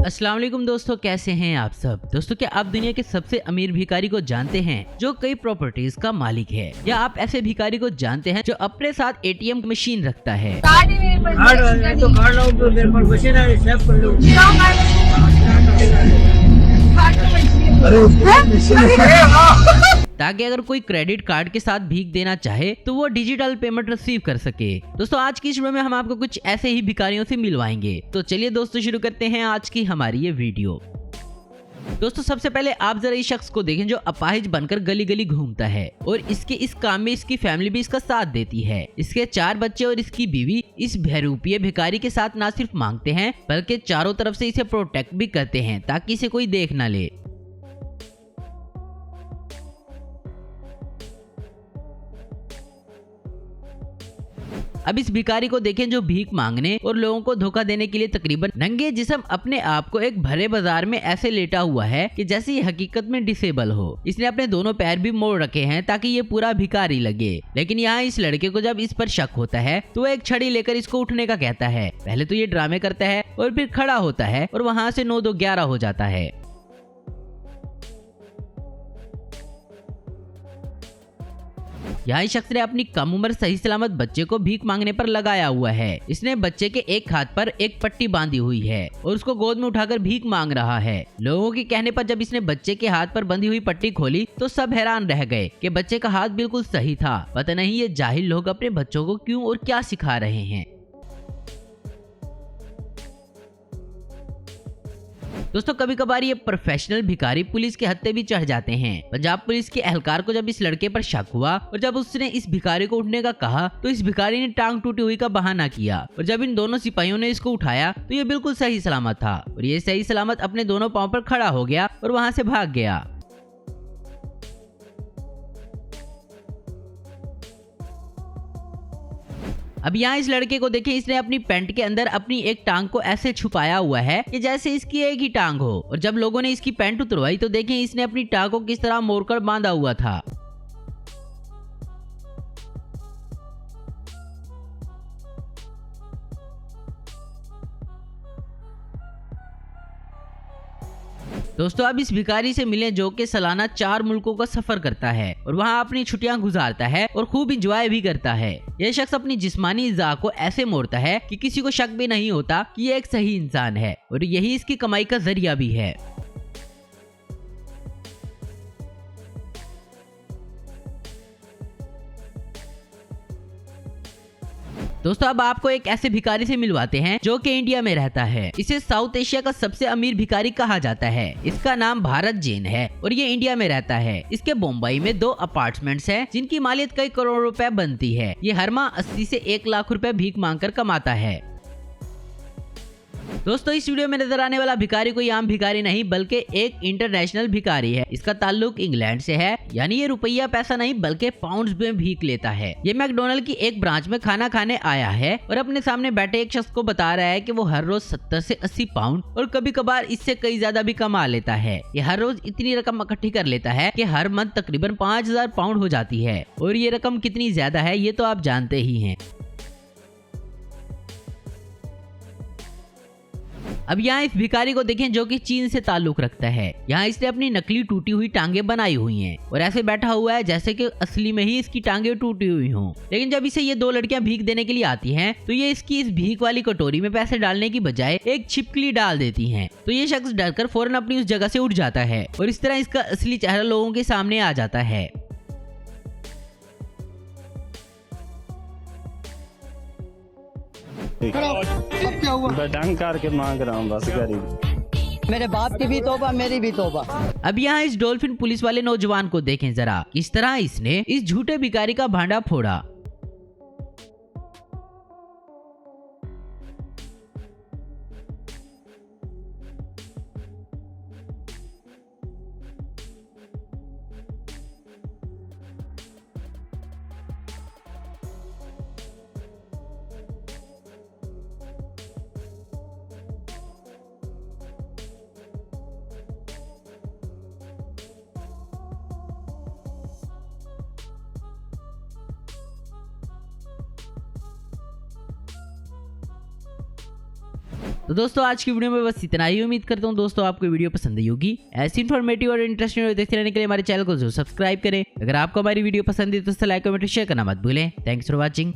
अस्सलाम वालेकुम दोस्तों, कैसे हैं आप सब। दोस्तों, क्या आप दुनिया के सबसे अमीर भिखारी को जानते हैं जो कई प्रॉपर्टीज का मालिक है, या आप ऐसे भिखारी को जानते हैं जो अपने साथ एटीएम मशीन रखता है। ताकि अगर कोई क्रेडिट कार्ड के साथ भीख देना चाहे तो वो डिजिटल पेमेंट रिसीव कर सके। दोस्तों, आज की इस वीडियो में हम आपको कुछ ऐसे ही भिखारियों से मिलवाएंगे। तो चलिए दोस्तों, शुरू करते हैं आज की हमारी ये वीडियो। दोस्तों, सबसे पहले आप जरा इस शख्स को देखें जो अपाहिज बनकर गली गली घूमता है और इसके इस काम में इसकी फैमिली भी इसका साथ देती है। इसके 4 बच्चे और इसकी बीवी इस बहरूपीय भिखारी के साथ ना सिर्फ मांगते हैं बल्कि चारों तरफ से इसे प्रोटेक्ट भी करते हैं ताकि इसे कोई देख ना ले। अब इस भिखारी को देखें जो भीख मांगने और लोगों को धोखा देने के लिए तकरीबन नंगे जिस्म अपने आप को एक भरे बाजार में ऐसे लेटा हुआ है कि जैसे ये हकीकत में डिसेबल हो। इसने अपने दोनों पैर भी मोड़ रखे हैं ताकि ये पूरा भिखारी लगे। लेकिन यहाँ इस लड़के को जब इस पर शक होता है तो वो एक छड़ी लेकर इसको उठने का कहता है। पहले तो ये ड्रामे करता है और फिर खड़ा होता है और वहाँ से 9 2 11 हो जाता है। यहाँ इस शख्स ने अपनी कम उम्र सही सलामत बच्चे को भीख मांगने पर लगाया हुआ है। इसने बच्चे के एक हाथ पर एक पट्टी बांधी हुई है और उसको गोद में उठाकर भीख मांग रहा है। लोगों के कहने पर जब इसने बच्चे के हाथ पर बंधी हुई पट्टी खोली तो सब हैरान रह गए कि बच्चे का हाथ बिल्कुल सही था। पता नहीं ये जाहिल लोग अपने बच्चों को क्यों और क्या सिखा रहे हैं। दोस्तों, कभी कभार ये प्रोफेशनल भिखारी पुलिस के हत्थे भी चढ़ जाते हैं। पंजाब पुलिस के एहलकार को जब इस लड़के पर शक हुआ और जब उसने इस भिखारी को उठने का कहा तो इस भिखारी ने टांग टूटी हुई का बहाना किया और जब इन दोनों सिपाहियों ने इसको उठाया तो ये बिल्कुल सही सलामत था और ये सही सलामत अपने दोनों पांव पर खड़ा हो गया और वहां से भाग गया। अब यहाँ इस लड़के को देखें, इसने अपनी पैंट के अंदर अपनी एक टांग को ऐसे छुपाया हुआ है कि जैसे इसकी एक ही टांग हो। और जब लोगों ने इसकी पैंट उतरवाई तो देखें इसने अपनी टांग को किस तरह मोड़कर बांधा हुआ था। दोस्तों, अब इस भिखारी से मिले जो कि सालाना 4 मुल्कों का सफर करता है और वहाँ अपनी छुट्टियां गुजारता है और खूब इंजॉय भी करता है। यह शख्स अपनी जिस्मानी इज़ा को ऐसे मोड़ता है कि किसी को शक भी नहीं होता कि यह एक सही इंसान है और यही इसकी कमाई का जरिया भी है। दोस्तों, अब आपको एक ऐसे भिखारी से मिलवाते हैं जो कि इंडिया में रहता है। इसे साउथ एशिया का सबसे अमीर भिखारी कहा जाता है। इसका नाम भारत जैन है और ये इंडिया में रहता है। इसके मुंबई में 2 अपार्टमेंट्स हैं जिनकी मालियत कई करोड़ रुपए बनती है। ये हर माह 80 से 1 लाख रुपए भीख मांगकर कमाता है। दोस्तों, इस वीडियो में नजर आने वाला भिखारी कोई आम भिखारी नहीं बल्कि एक इंटरनेशनल भिखारी है। इसका ताल्लुक इंग्लैंड से है, यानी ये रुपया पैसा नहीं बल्कि पाउंड्स में भीख लेता है। ये मैकडोनल्ड की एक ब्रांच में खाना खाने आया है और अपने सामने बैठे एक शख्स को बता रहा है कि वो हर रोज 70 से 80 पाउंड और कभी कभार इससे कई ज्यादा भी कमा लेता है। ये हर रोज इतनी रकम इकट्ठी कर लेता है कि हर मंथ तकरीबन 5000 पाउंड हो जाती है और ये रकम कितनी ज्यादा है ये तो आप जानते ही हैं। अब यहाँ इस भिखारी को देखें जो कि चीन से ताल्लुक रखता है। यहाँ इसने अपनी नकली टूटी हुई टांगे बनाई हुई हैं और ऐसे बैठा हुआ है जैसे कि असली में ही इसकी टांगे टूटी हुई हों। लेकिन जब इसे ये 2 लड़कियां भीख देने के लिए आती हैं तो ये इसकी इस भीख वाली कटोरी में पैसे डालने की बजाय एक छिपकली डाल देती हैं। तो ये शख्स डरकर फौरन अपनी उस जगह से उठ जाता है और इस तरह इसका असली चेहरा लोगों के सामने आ जाता है। डंग करके मांग रहा हूँ बस गरीब। मेरे बाप की भी तौबा, मेरी भी तौबा। अब यहाँ इस डॉल्फिन पुलिस वाले नौजवान को देखें जरा, किस तरह इसने इस झूठे भिखारी का भांडा फोड़ा। तो दोस्तों आज की वीडियो में बस इतना ही। उम्मीद करता हूँ दोस्तों आपको वीडियो पसंद आई होगी। ऐसी इन्फॉर्मेटिव और इंटरेस्टिंग वीडियो देखते रहने के लिए हमारे चैनल को जरूर सब्सक्राइब करें। अगर आपको हमारी वीडियो पसंद है तो लाइक कमेंट शेयर करना मत भूलें। Thanks for watching.